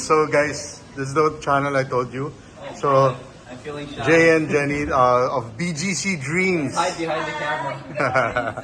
So guys, this is the channel I told you. So I'm feeling shy. Jay and Jenny of BGC Dreams. Hide behind the camera.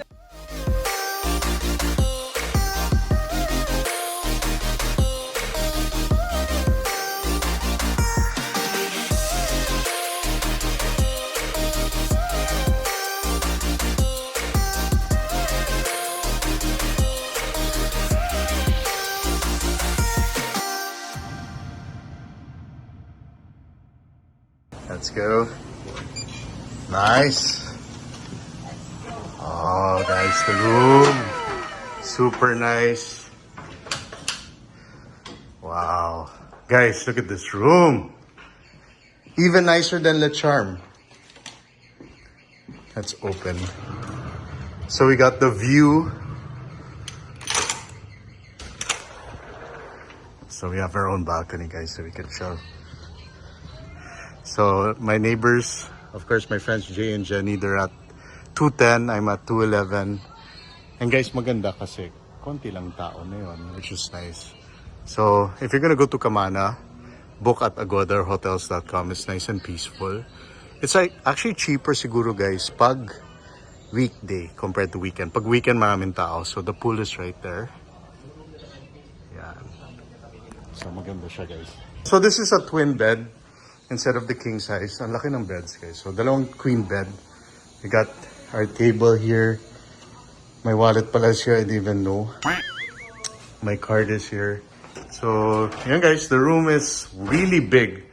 Let's go. Nice. Oh, guys, the room. Super nice. Wow. Guys, look at this room. Even nicer than Le Charme. Let's open. So we got the view. So we have our own balcony, guys, so we can show. So my neighbors, of course, my friends Jay and Jenny, they're at 210, I'm at 211. And guys, maganda kasi konti lang tao na yun, which is nice. So if you're gonna go to Kamana, book at agodarhotels.com. It's nice and peaceful. It's like actually cheaper siguro, guys, pag weekday compared to weekend. Pag weekend, maraming tao. So the pool is right there. Yan. So maganda siya, guys. So this is a twin bed. Instead of the king size. Ang laki ng beds, guys. So, dalawang queen bed. We got our table here. My wallet pala is here. I didn't even know. My card is here. So, yan guys. The room is really big.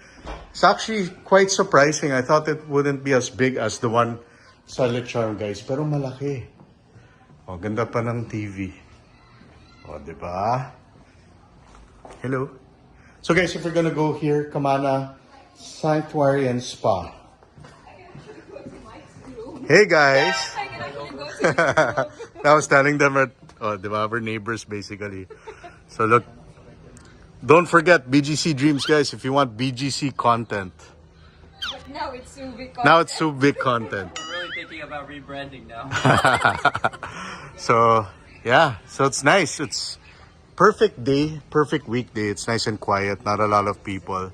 It's actually quite surprising. I thought it wouldn't be as big as the one sa Le Charme, guys. Pero malaki. Oh, ganda pa ng TV. Oh, diba? Hello. So, guys, if we're gonna go here, Kamana Sanctuary and Spa. Hey guys! I was telling them at our neighbors basically. So look, don't forget BGC Dreams, guys, if you want BGC content. But now it's Subic content. Now it's Subic content. I'm really thinking about rebranding now. So yeah, so it's nice. It's perfect day, perfect weekday. It's nice and quiet, not a lot of people.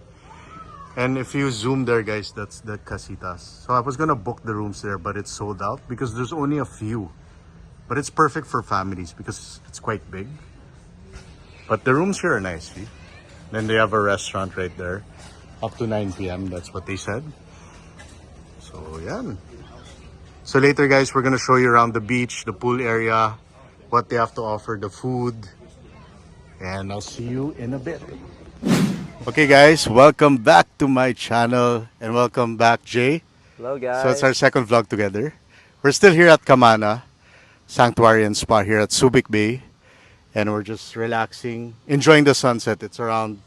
And if you zoom there, guys, that's the casitas. So I was gonna book the rooms there, but it's sold out because there's only a few. But it's perfect for families because it's quite big. But the rooms here are nice, see? Then they have a restaurant right there. Up to 9 p.m. That's what they said. So, yeah. So later, guys, we're gonna show you around the beach, the pool area, what they have to offer, the food. And I'll see you in a bit. Okay guys, welcome back to my channel and welcome back Jay. Hello guys. So it's our second vlog together. We're still here at Kamana Sanctuary and Spa here at Subic Bay, and we're just relaxing, enjoying the sunset. It's around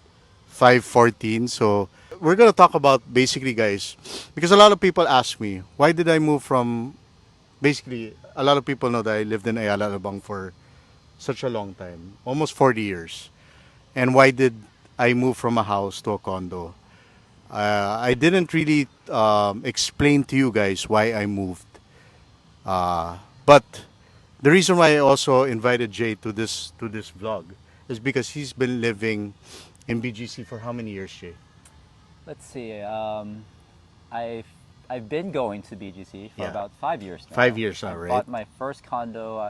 5:14. So we're gonna talk about basically, guys, because a lot of people ask me, why did I move from, basically a lot of people know that I lived in Ayala Alabang for such a long time, almost 40 years. And why did I moved from a house to a condo? I didn't really explain to you guys why I moved. But the reason why I also invited Jay to this vlog is because he's been living in BGC for how many years, Jay? Let's see. I've been going to BGC for about 5 years now. 5 years now, I right? bought my first condo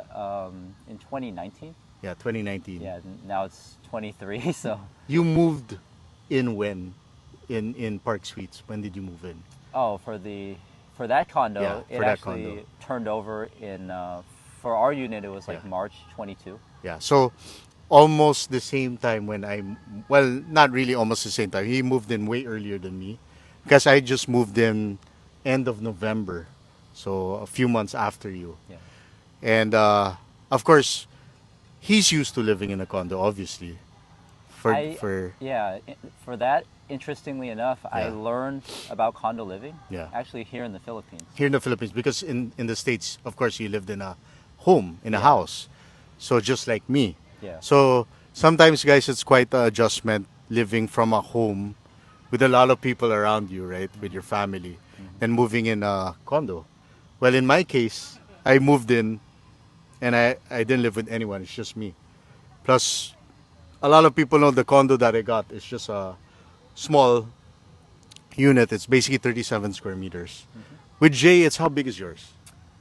in 2019. Yeah, 2019. Yeah, now it's 23. So. You moved in when? In Park Suites. When did you move in? Oh, for that condo, Yeah, it for that actually condo. turned over in for our unit. It was like March 22. Yeah, so almost the same time when well, not really almost the same time. He moved in way earlier than me because I just moved in end of November, so a few months after you. Yeah. And of course, he's used to living in a condo, obviously. For that, interestingly enough, I Yeah. learned about condo living Yeah. actually here in the Philippines. Here in the Philippines, because in the States, of course, you lived in a home, in a house. So just like me. Yeah. So sometimes, guys, it's quite an adjustment living from a home with a lot of people around you, right? With your family, and moving in a condo. Well, in my case, I moved in and I didn't live with anyone. It's just me. Plus, a lot of people know the condo that I got is just a small unit. It's basically 37 square meters. With Jay, it's how big is yours?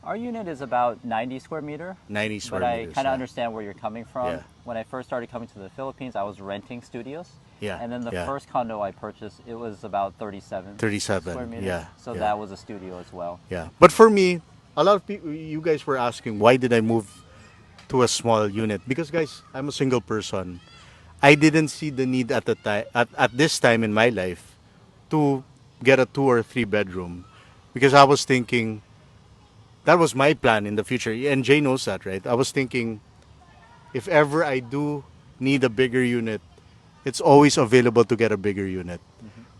Our unit is about 90 square meter. 90 square But I meters. kind of yeah. understand where you're coming from. Yeah. When I first started coming to the Philippines, I was renting studios. Yeah, And then the yeah. first condo I purchased, it was about 37. 37, square meters. yeah, So yeah. that was a studio as well. Yeah. But for me, a lot of people, you guys were asking, why did I move to a small unit? Because, guys, I'm a single person. I didn't see the need at the time, at this time in my life, to get a 2 or 3 bedroom, because I was thinking that was my plan in the future, and Jay knows that, right? I was thinking if ever I do need a bigger unit, it's always available to get a bigger unit.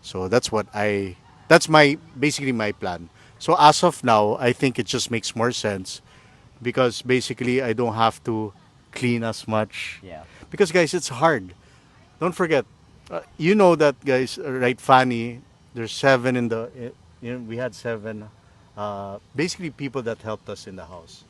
So that's my basically my plan. So as of now, I think it just makes more sense because basically I don't have to clean as much. Yeah. Because guys, it's hard. Don't forget, you know that guys, right? Fanny, there's 7 in the. We had 7. Basically, people that helped us in the house.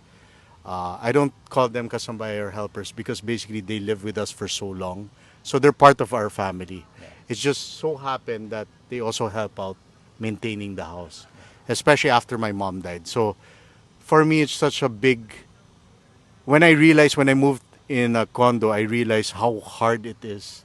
I don't call them kasambay or helpers because basically they live with us for so long. So they're part of our family. It's just so happened that they also help out maintaining the house, especially after my mom died. So for me, it's such a big. When I moved in a condo, I realized how hard it is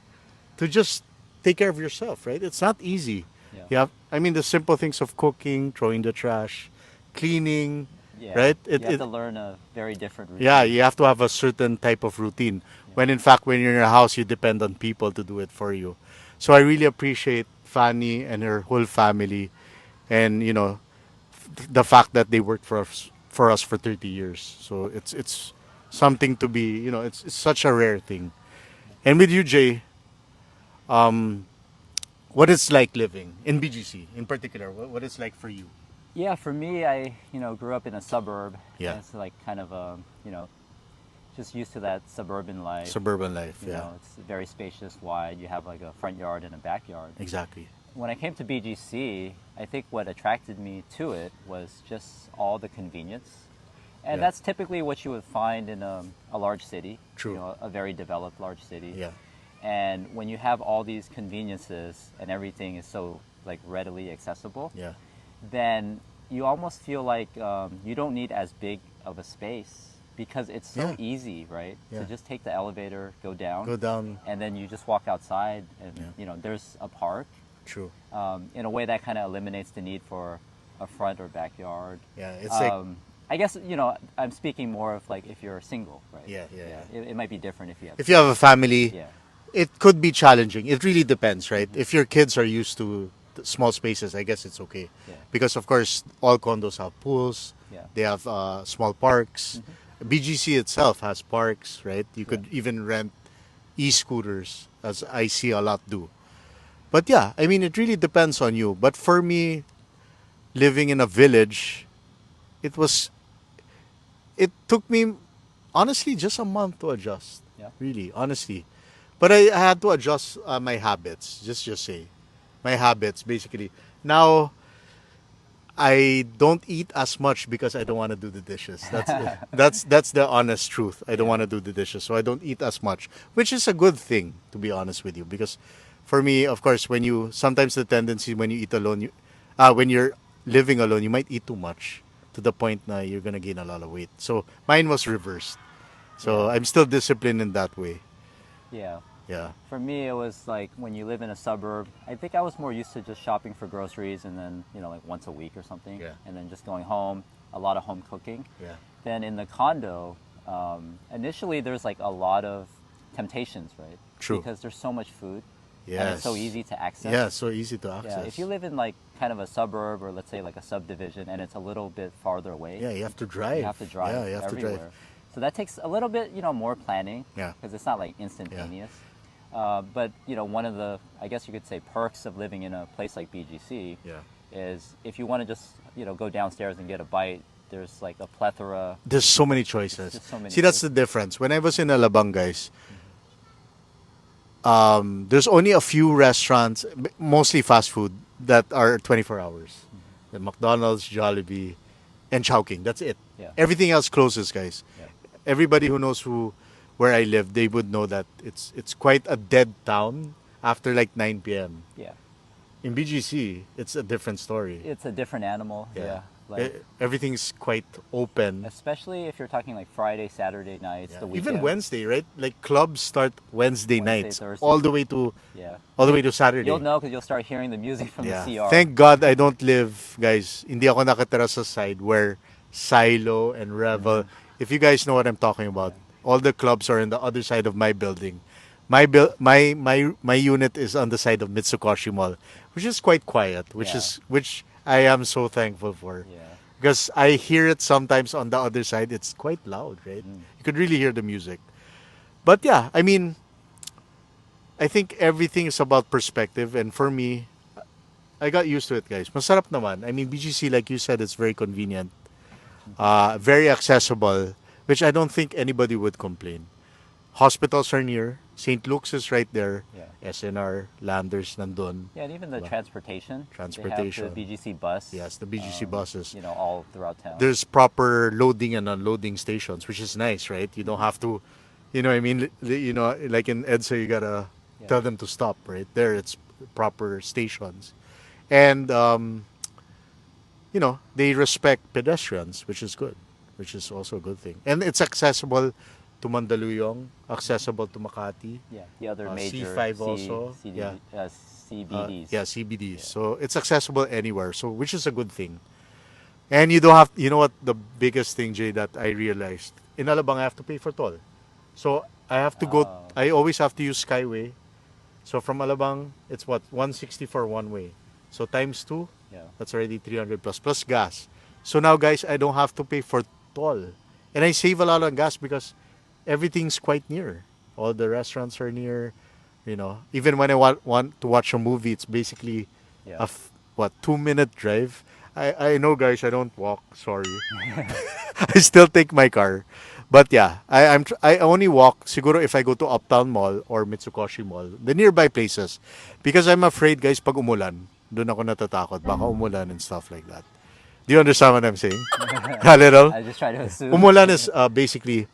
to just take care of yourself, right? It's not easy. Yeah. I mean, the simple things of cooking, throwing the trash, cleaning, Yeah. right? You have to learn a very different routine. Yeah, you have to have a certain type of routine. When in fact, when you're in your house, you depend on people to do it for you. So I really appreciate Fanny and her whole family, and the fact that they worked for us for 30 years. So it's something to be, it's such a rare thing. And with you, Jay, what it's like living in BGC in particular, what it's like for you. Yeah, for me, I grew up in a suburb. Yeah. And it's like kind of just used to that suburban life. Suburban life, You yeah. know, it's very spacious, wide. You have like a front yard and a backyard. Exactly. When I came to BGC, I think what attracted me to it was just all the convenience. And Yeah. that's typically what you would find in a large city. True. A very developed large city. Yeah. And when you have all these conveniences and everything is so like readily accessible, Yeah. then you almost feel like you don't need as big of a space because it's so Yeah. easy, right? Yeah. To just take the elevator, go down, Go down. and then you just walk outside, and Yeah. there's a park. True. In a way that kind of eliminates the need for a front or backyard. Yeah. It's like I guess I'm speaking more of like if you're single, right? Yeah, yeah, yeah. It might be different if you have. if you have a family, Yeah. it could be challenging. It really depends, right? If your kids are used to small spaces, I guess it's okay. Yeah. Because of course, all condos have pools. Yeah. They have small parks. BGC itself has parks, right? You could even rent e-scooters, as I see a lot do. But yeah, I mean, it really depends on you. But for me, living in a village, it took me honestly just a month to adjust. Yeah. Really, honestly. But I had to adjust my habits. Just say, my habits basically. Now, I don't eat as much because I don't want to do the dishes. That's the honest truth. I don't want to do the dishes, so I don't eat as much, which is a good thing, to be honest with you. Because for me, of course, sometimes the tendency when you eat alone, when you're living alone, you might eat too much to the point that you're gonna gain a lot of weight. So mine was reversed. So I'm still disciplined in that way. Yeah. Yeah. For me, it was like when you live in a suburb, I think I was more used to just shopping for groceries and then, like once a week or something. Yeah. And then just going home, a lot of home cooking. Yeah. Then in the condo, initially there's like a lot of temptations, right? True. Because there's so much food. Yes. And it's so easy to access. Yeah, so easy to access. Yeah, if you live in like kind of a suburb or let's say like a subdivision and it's a little bit farther away. Yeah, you have to drive. You have to drive Yeah, you have everywhere. to drive. So that takes a little bit, more planning. Yeah. Because it's not like instantaneous. But one of the, I guess you could say, perks of living in a place like BGC Yeah. is if you want to just go downstairs and get a bite, there's like a plethora. There's so many choices. Just so many See, that's the difference. When I was in Alabang, guys, there's only a few restaurants, mostly fast food, that are 24 hours. The McDonald's, Jollibee, and Chowking. That's it. Yeah. Everything else closes, guys. Yeah. Everybody who knows where I live, they would know that it's quite a dead town after like 9 p.m. Yeah. In BGC, it's a different story. It's a different animal. Yeah. Like, Everything's quite open. especially if you're talking like Friday, Saturday nights, Yeah. the weekend. Even Wednesday, right? Like clubs start Wednesday, Wednesday, nights, Thursday. all the way to Yeah. Saturday. You'll know because you'll start hearing the music from Yeah. the CR. Thank God I don't live, guys. Hindi ako nakatira sa side where Silo and Revel. If you guys know what I'm talking about, all the clubs are on the other side of my building. My unit is on the side of Mitsukoshi Mall, which is quite quiet, Yeah. which I am so thankful for. Yeah. Because I hear it sometimes on the other side. It's quite loud, right? You could really hear the music. But yeah, I mean, I think everything is about perspective. And for me, I got used to it, guys. Masarap naman. I mean, BGC, like you said, it's very convenient. Very accessible, which I don't think anybody would complain. Hospitals are near. St. Luke's is right there. Yeah. SNR, Landers, nandun. Yeah, and even the transportation. Transportation. They have the BGC bus. Yes, the BGC buses. You know, all throughout town. There's proper loading and unloading stations, which is nice, right? You don't have to, you know what I mean? You know, like in EDSA, you gotta tell them to stop, right? There, it's proper stations. And, you know, they respect pedestrians, which is good, which is also a good thing. And it's accessible to Mandaluyong, accessible to Makati. Yeah, the other major C5 also. CBDs. Yeah, CBDs. So it's accessible anywhere. So which is a good thing. And you don't have. You know what the biggest thing, Jay, that I realized in Alabang, I have to pay for toll. So I have to go. I always have to use Skyway. So from Alabang, it's what 160 for one way. So times 2, that's already 300 plus gas. So now, guys, I don't have to pay for toll, and I save a lot on gas because everything's quite near. All the restaurants are near. You know, even when I want to watch a movie, it's basically a 2-minute drive. I know, guys, I don't walk. Sorry, I still take my car. But yeah, I only walk. Siguro if I go to Uptown Mall or Mitsukoshi Mall, the nearby places, because I'm afraid, guys, pag umulan, doon ako natatakot. Baka umulan and stuff like that. Do you understand what I'm saying? A little. I just try to assume. Umulan is basically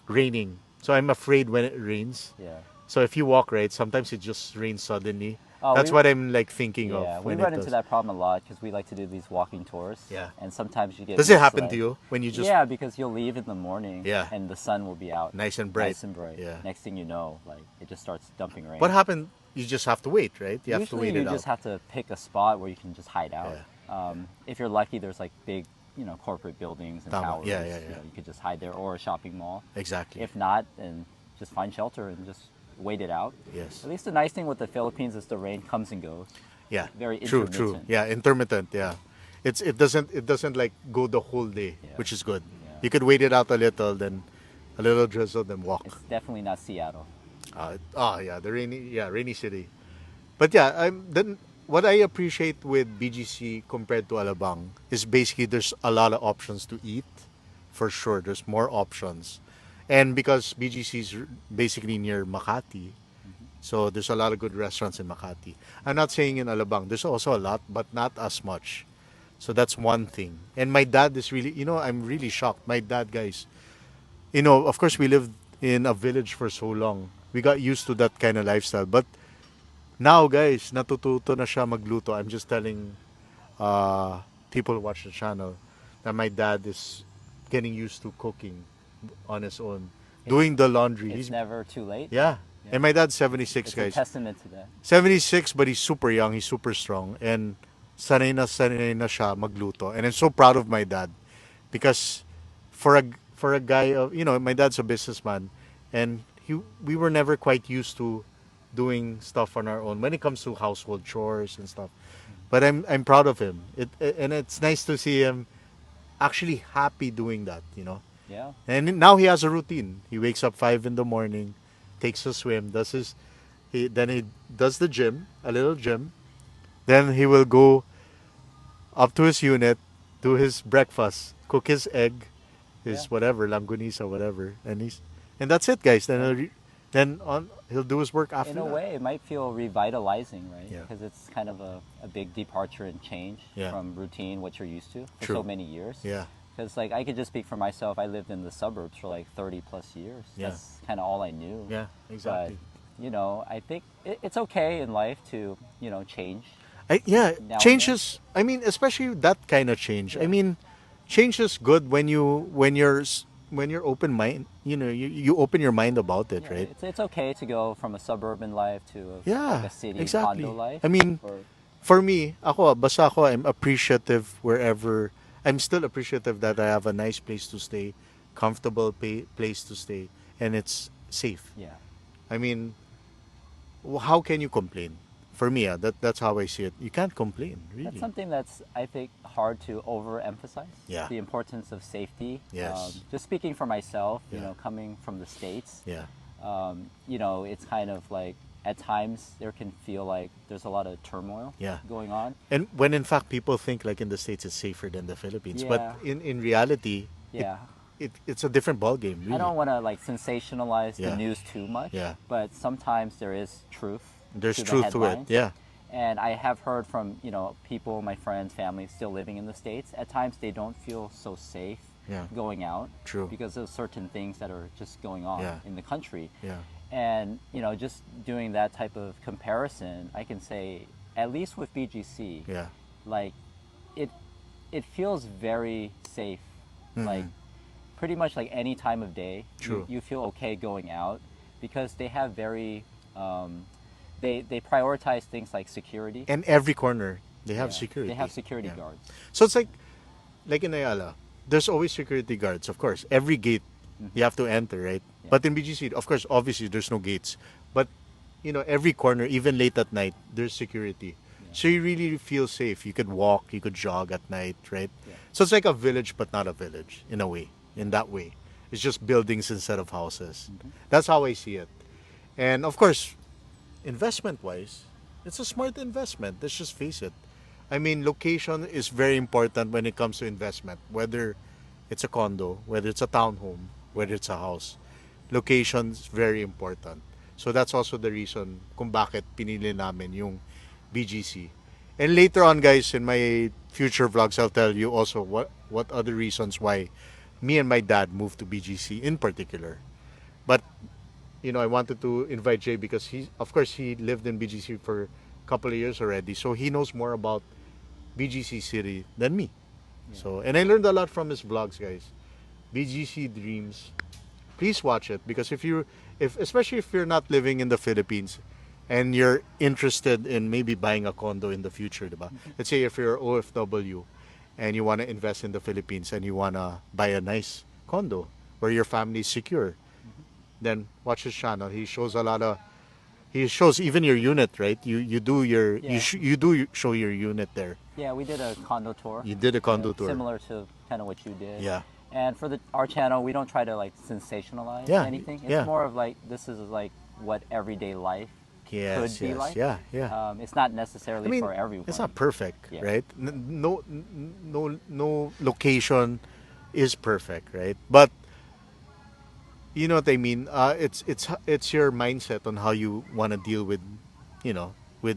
raining. So I'm afraid when it rains. Yeah. So if you walk, right, sometimes it just rains suddenly. Oh, That's what I'm like thinking of. Yeah, we when run it into does. that problem a lot because we like to do these walking tours. Yeah. And sometimes you get. Does it happen misled. to you when you just Yeah, because you'll leave in the morning. Yeah. And the sun will be out. nice and bright? Nice and bright. Yeah. Next thing you know, like it just starts dumping rain. What happened? You just have to wait, right? You have to Usually wait you it just out. have to pick a spot where you can just hide out. If you're lucky, there's like big, you know, corporate buildings and Tama. towers. Yeah. You know, you could just hide there, or a shopping mall. Exactly. If not, then just find shelter and just wait it out. Yes. At least the nice thing with the Philippines is the rain comes and goes. Yeah. Very True. intermittent. Yeah, intermittent. Yeah. It doesn't like go the whole day, Yeah. which is good. Yeah. You could wait it out a little, then a little drizzle, then walk. It's definitely not Seattle. The rainy city. But yeah, then what I appreciate with BGC compared to Alabang is basically there's a lot of options to eat, for sure. There's more options, and because BGC is basically near Makati, so there's a lot of good restaurants in Makati. I'm not saying in Alabang, there's also a lot, but not as much. So that's one thing. And my dad is really, I'm really shocked. My dad, guys, of course we lived in a village for so long. We got used to that kind of lifestyle. But now, guys, natututo na siya magluto. I'm just telling people who watch the channel that my dad is getting used to cooking on his own, doing the laundry. It's never too late. Yeah. And my dad's 76, It's guys. a testament to that. 76, but he's super young. He's super strong. And sanay na siya magluto. And I'm so proud of my dad. Because for a guy, my dad's a businessman. And we were never quite used to doing stuff on our own when it comes to household chores and stuff. But I'm proud of him. And it's nice to see him actually happy doing that, Yeah. And now he has a routine. He wakes up 5 in the morning, takes a swim, then he does the gym, a little gym. Then he will go up to his unit, do his breakfast, cook his egg, his whatever, langonisa, whatever, and that's it, guys. Then he'll do his work after In a that. way, it might feel revitalizing, right? Yeah. Because it's kind of a big departure and change Yeah. from routine, what you're used to for True. so many years. Yeah. because like I could just speak for myself. I lived in the suburbs for like 30 plus years. Yeah. That's kind of all I knew. Yeah, exactly. But, you know, I think it's okay in life to, you know, change. Yeah, Now and changes. I mean, especially that kind of change. I Yeah. mean, change is good when you're open mind. You know, you open your mind about it, Yeah, right? it's okay to go from a suburban life to like Yeah, a city exactly. condo life. I mean, Or, for me, basta ako, I'm appreciative wherever. I'm still appreciative that I have a nice place to stay, comfortable place to stay, and it's safe. yeah. I mean, how can you complain? For me, that's how I see it. You can't complain, really. That's something that's, I think, hard to overemphasize. Yeah. The importance of safety. Yes. Just speaking for myself, you Yeah. know, coming from the States, Yeah. you know, it's kind of like at times there can feel like there's a lot of turmoil Yeah. going on. And when in fact people think like in the States it's safer than the Philippines, but Yeah. in reality, Yeah. it's a different ball game. Really. I don't want to like sensationalize Yeah. the news too much, Yeah. but sometimes there is truth. There's to the truth to it. headlines. Yeah. And I have heard from, you know, people, my friends, family still living in the States. At times they don't feel so safe Yeah. going out. True. Because of certain things that are just going on Yeah. in the country. Yeah. And, you know, just doing that type of comparison, I can say, at least with BGC, Yeah. like it feels very safe. Like pretty much like any time of day, True. you feel okay going out because they have very they prioritize things like security. And every corner they have Yeah, security. They have security Yeah. guards. So it's like in Ayala, there's always security guards. Of course, every gate you have to enter, right? Yeah. But in BGC, of course, obviously there's no gates. But you know, every corner, even late at night, there's security. So you really feel safe. You could walk, you could jog at night, right? Yeah. So it's like a village, but not a village in a way. In that way, it's just buildings instead of houses. That's how I see it. And of course, investment-wise, it's a smart investment. Let's just face it. I mean, location is very important when it comes to investment. Whether it's a condo, whether it's a townhome, whether it's a house, location's very important. So that's also the reason kung bakit pinili namin yung BGC. And later on, guys, in my future vlogs, I'll tell you also what other reasons why me and my dad moved to BGC in particular. But you know, I wanted to invite Jay because of course, he lived in BGC for a couple of years already, so he knows more about BGC City than me. So, and I learned a lot from his vlogs, guys. BGC Dreams. Please watch it because especially if you're not living in the Philippines and you're interested in maybe buying a condo in the future, diba? Let's say if you're OFW and you want to invest in the Philippines and you want to buy a nice condo where your family is secure, then watch his channel. He shows he shows even your unit, right? You do your Yeah. you do show your unit there. Yeah, we did a condo tour. You did a condo tour. Similar to kind of what you did. Yeah. And for our channel, we don't try to like sensationalize Yeah, anything. It's yeah. more of like this is like what everyday life Yes, could be yes, like. yeah. It's not necessarily I mean, for everyone. it's not perfect, Yeah. right? No location is perfect, right? But you know what I mean. It's your mindset on how you want to deal with, you know, with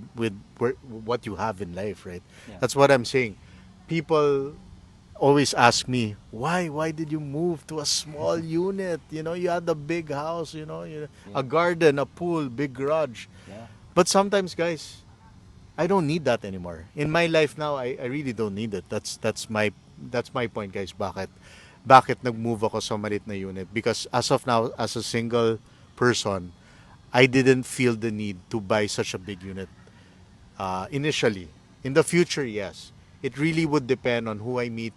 what you have in life, right? Yeah. That's what I'm saying. People always ask me why did you move to a small unit? You know, you had a big house, you know, a garden, a pool, big garage. Yeah. But sometimes, guys, I don't need that anymore. In my life now, I really don't need it. That's my point, guys. Bakit nag-move ako sa maliit na unit? Because as of now, as a single person, I didn't feel the need to buy such a big unit initially. In the future, yes. It really would depend on who I meet.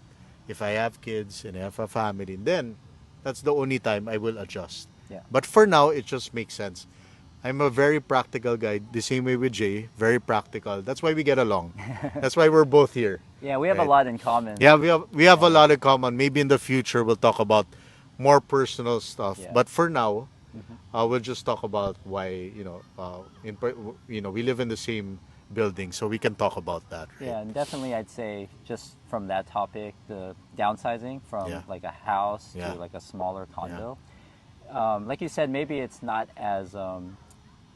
If I have kids and I have a family, then that's the only time I will adjust. Yeah. But for now, it just makes sense. I'm a very practical guy, the same way with Jay, very practical. That's why we get along. That's why we're both here. Yeah, we have Right. a lot in common. Yeah, we have a lot in common. Maybe in the future we'll talk about more personal stuff. Yeah. But for now, we'll just talk about why we live in the same building, so we can talk about that. Right? Yeah, and definitely I'd say just from that topic, the downsizing from Yeah. like a house Yeah. to like a smaller condo. Like you said, maybe it's not as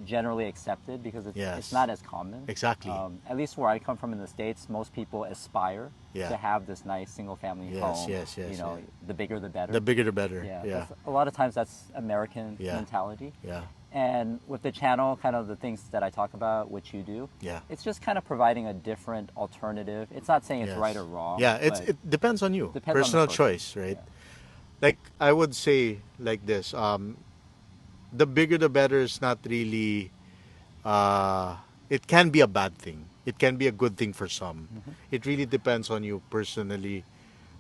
generally accepted because it's, Yes. it's not as common. Exactly. At least where I come from in the States, most people aspire Yeah. to have this nice single family Yes, home. yes, yes, You know, yeah. the bigger the better. The bigger the better. Yeah. Yeah. A lot of times that's American Yeah. mentality. Yeah. And with the channel, kind of the things that I talk about, which you do, Yeah. it's just kind of providing a different alternative. It's not saying it's Yes. right or wrong. Yeah, but it depends on you. depends on the Personal person. choice, right? Yeah. Like I would say like this, the bigger the better is not really it can be a bad thing. It can be a good thing for some. It really depends on you personally.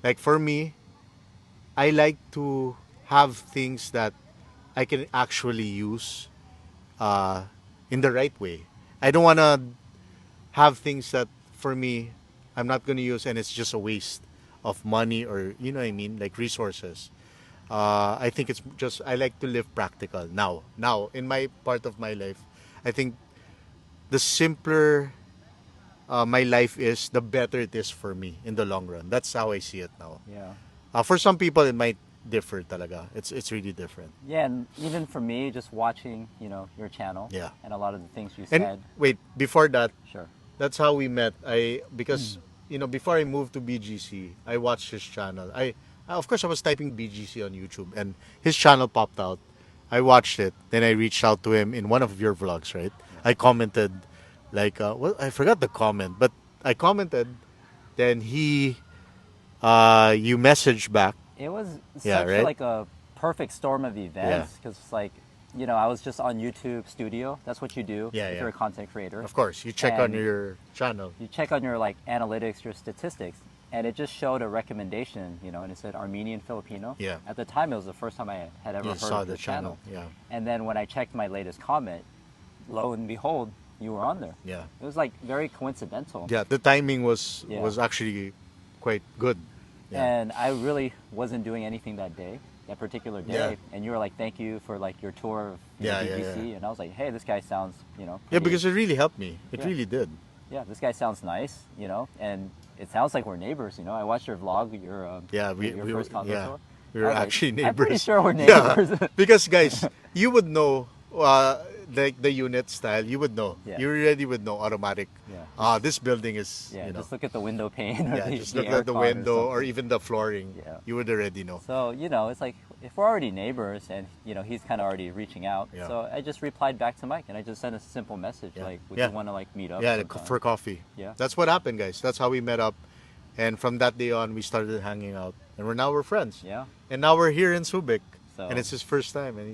Like for me, I like to have things that I can actually use in the right way. I don't want to have things that for me I'm not going to use and it's just a waste of money or you know what I mean, like resources. I think it's just I like to live practical now. Now in my part of my life, I think the simpler my life is, the better it is for me in the long run. That's how I see it now. Yeah. For some people, it might differ talaga. It's really different. Yeah, and even for me, just watching, you know, your channel. Yeah. And a lot of the things you And said. wait, before that, Sure. that's how we met. Because you know, before I moved to BGC, I watched his channel. Of course I was typing BGC on YouTube and his channel popped out. I watched it. Then I reached out to him in one of your vlogs, right? I commented like well, I forgot the comment, but I commented. Then you messaged back. It was Yeah, such right? like a perfect storm of events because it's like, you know, I was just on YouTube Studio. That's what you do Yeah, if yeah. you're a content creator. Of course, you check on And your channel. you check on your like analytics, your statistics, and it just showed a recommendation, you know, and it said Armenian Filipino. Yeah. At the time, it was the first time I had ever You heard saw of the channel. Yeah. And then when I checked my latest comment, lo and behold, you were on there. Yeah. It was like very coincidental. Yeah, the timing was Yeah. actually quite good. Yeah. And I really wasn't doing anything that day, that particular day. Yeah. And you were like, "Thank you for like your tour of Yeah, yeah, BBC." yeah. And I was like, "Hey, this guy sounds, you know." Yeah, pretty- because it really helped me. It Yeah. really did. yeah, this guy sounds nice, you know, and it sounds like we're neighbors. You know, I watched your vlog, your Yeah, your first condo tour. we I were was like, actually neighbors. I'm pretty sure we're Yeah, neighbors. because guys, you would know like the unit style. You would know. Yeah. You already would know automatic. Yeah. This building is. Yeah, you know. just look at the window pane. Or Yeah, the, just the look at the aircon or window or something. even the flooring. Yeah. You would already know. So, you know, it's like if we're already neighbors and, you know, he's kind of already reaching out. Yeah. So I just replied back to Mike and I just sent a simple message Yeah. like, would Yeah. you want to like meet up? Yeah, sometime? for coffee. Yeah. That's what happened, guys. That's how we met up, and from that day on, we started hanging out, and we're friends. Yeah. And now we're here in Subic, So- and it's his first time, and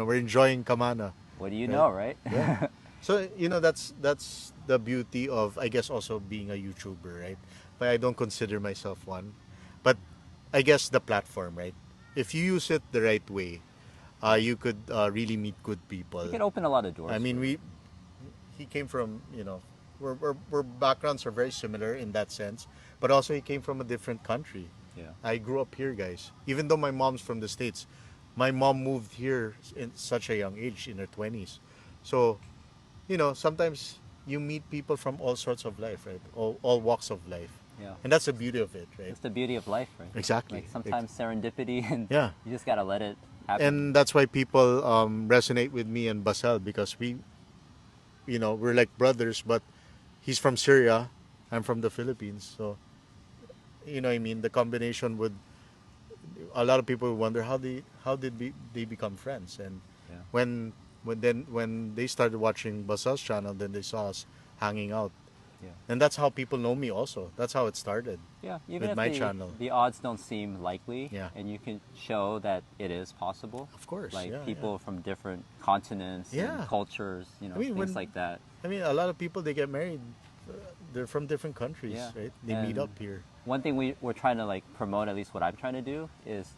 we're enjoying Kamana. What do you Right. know, right? Yeah. So that's the beauty of, I guess, also being a YouTuber, right? But I don't consider myself one. But I guess the platform, right? If you use it the right way, you could really meet good people. You can open a lot of doors. I mean, he came from, we're backgrounds are very similar in that sense, but also he came from a different country. Yeah. I grew up here, guys. Even though my mom's from the States, my mom moved here in such a young age, in her 20s. So, sometimes you meet people from all sorts of life, right? All walks of life. Yeah. And that's the beauty of it, right? It's the beauty of life, right? Exactly. Like sometimes serendipity and Yeah. you just got to let it happen. And that's why people resonate with me and Basel, because we're like brothers, but he's from Syria, I'm from the Philippines. So, you know what I mean? The combination a lot of people would wonder how did they become friends. And Yeah. when they started watching Basel's channel, then they saw us hanging out. Yeah. And that's how people know me also. That's how it started. Yeah, even with if my the, channel. the odds don't seem likely, Yeah. and you can show that it is possible. Of course, like yeah, people from different continents Yeah. and cultures, I mean, things when- like that. I mean, a lot of people, they get married. They're from different countries, Yeah. right? They meet And up here. One thing we're trying to like promote, at least what I'm trying to do, is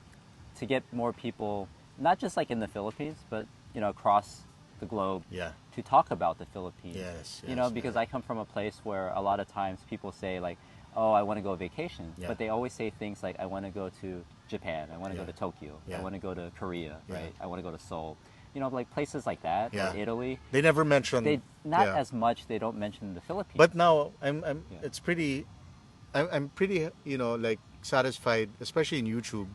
to get more people, not just like in the Philippines, but across the globe, Yeah. to talk about the Philippines. Yes, Because yeah. I come from a place where a lot of times people say like, "Oh, I want to go vacation," Yeah. but they always say things like, "I want to go to Japan. I want to Yeah. go to Tokyo. Yeah. I want to go to Korea. Yeah. Right? I want to go to Seoul." Like places like that, Yeah. or Italy. They never mention. They not yeah. as much. They don't mention the Philippines. But now Yeah. it's pretty. I'm pretty like satisfied, especially in YouTube,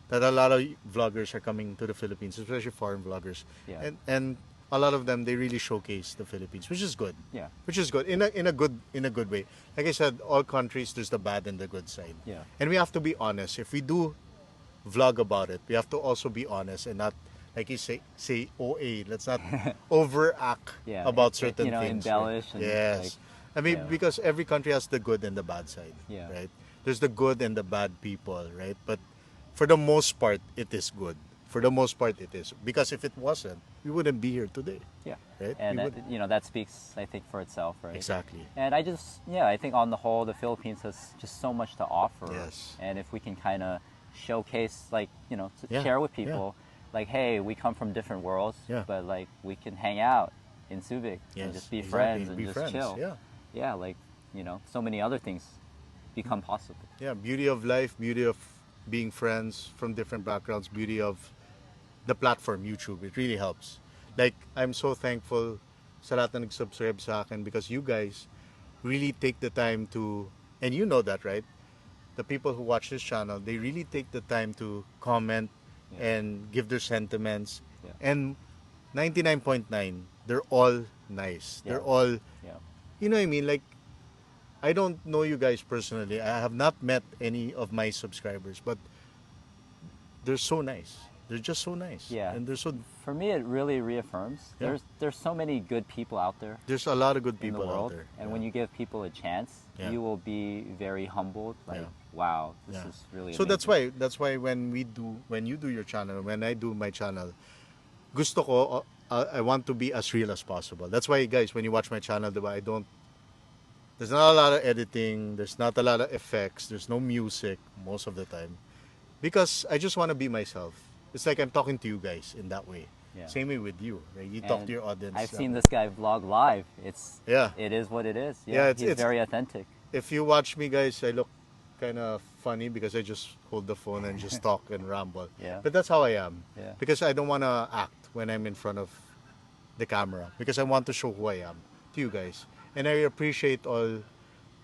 that a lot of vloggers are coming to the Philippines, especially foreign vloggers. Yeah. And a lot of them, they really showcase the Philippines, which is good. Yeah. Which is good in a good way. Like I said, all countries, there's the bad and the good side. Yeah. And we have to be honest. If we do vlog about it, we have to also be honest and not, like you say OA. Let's not overact Yeah, about certain things. embellish. Right? And Yes. like, I mean, yeah. because every country has the good and the bad side. Yeah. Right. There's the good and the bad people, right? But for the most part, it is good. For the most part, it is. Because if it wasn't, we wouldn't be here today. Yeah. Right? And We wouldn't. that speaks, I think, for itself, right? Exactly. And I think on the whole, the Philippines has just so much to offer. Yes. And if we can kind of showcase, like, to Yeah, share with yeah. people, like, hey, we come from different worlds, Yeah. but like we can hang out in Subic and Yes, just be exactly. friends and Be just friends, chill. yeah. Yeah, like, so many other things become possible. Yeah, beauty of life, beauty of being friends from different backgrounds, beauty of the platform, YouTube. It really helps. Like, I'm so thankful sa lahat na nag-subscribe sa akin because you guys really take the time to, and you know that, right? The people who watch this channel, they really take the time to comment and give their sentiments. Yeah. And 99.9, they're all nice. Yeah. They're all, Yeah. you know what I mean? Like, I don't know you guys personally. I have not met any of my subscribers, but they're so nice. They're just so nice. Yeah. And they're so, For me, it really reaffirms Yeah. there's so many good people out there there's a lot of good in the people world, out there. and Yeah. when you give people a chance, Yeah. you will be very humbled. Like, Yeah. wow, this Yeah. is really. So amazing. that's why when you do your channel, when I do my channel, gusto ko, I want to be as real as possible. That's why, guys, when you watch my channel, diba, there's not a lot of editing, there's not a lot of effects, there's no music most of the time. Because I just want to be myself. It's like I'm talking to you guys in that way. Yeah. Same way with you, right? You talk And to your audience. I've that seen way. this guy vlog live. Yeah. It is what it is. Yeah, He's very authentic. If you watch me, guys, I look kind of funny because I just hold the phone and just talk and ramble. Yeah. But that's how I am. Yeah. Because I don't want to act when I'm in front of the camera. Because I want to show who I am to you guys. And I appreciate all,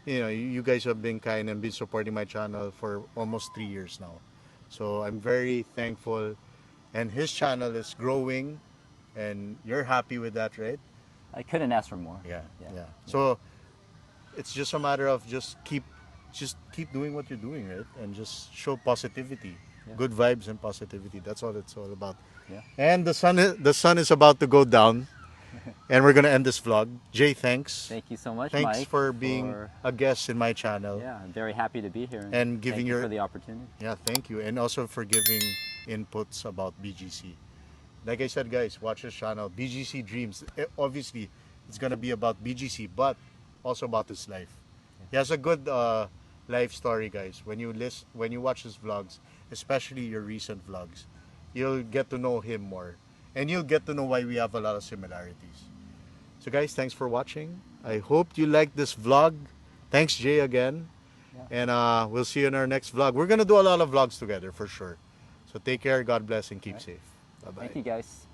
you guys have been kind and been supporting my channel for almost 3 years now. So I'm very thankful. And his channel is growing. And you're happy with that, right? I couldn't ask for more. Yeah. So it's just a matter of just keep doing what you're doing, right? And just show positivity, good vibes and positivity. That's all it's all about. Yeah. And the sun is about to go down, and we're gonna end this vlog. Jay, thanks. Thank you so much, Thanks Mike, for being a guest in my channel. Yeah, I'm very happy to be here. And giving thank you your- for the opportunity. Yeah, thank you, and also for giving inputs about BGC. Like I said, guys, watch this channel. BGC Dreams. Obviously, it's gonna be about BGC, but also about his life. He has a good life story, guys. When you watch his vlogs, especially your recent vlogs, you'll get to know him more, and you'll get to know why we have a lot of similarities. So, guys, thanks for watching. I hope you liked this vlog. Thanks, Jay, again. Yeah. And we'll see you in our next vlog. We're gonna do a lot of vlogs together for sure. So take care, God bless, and keep safe. Bye-bye. Thank you, guys.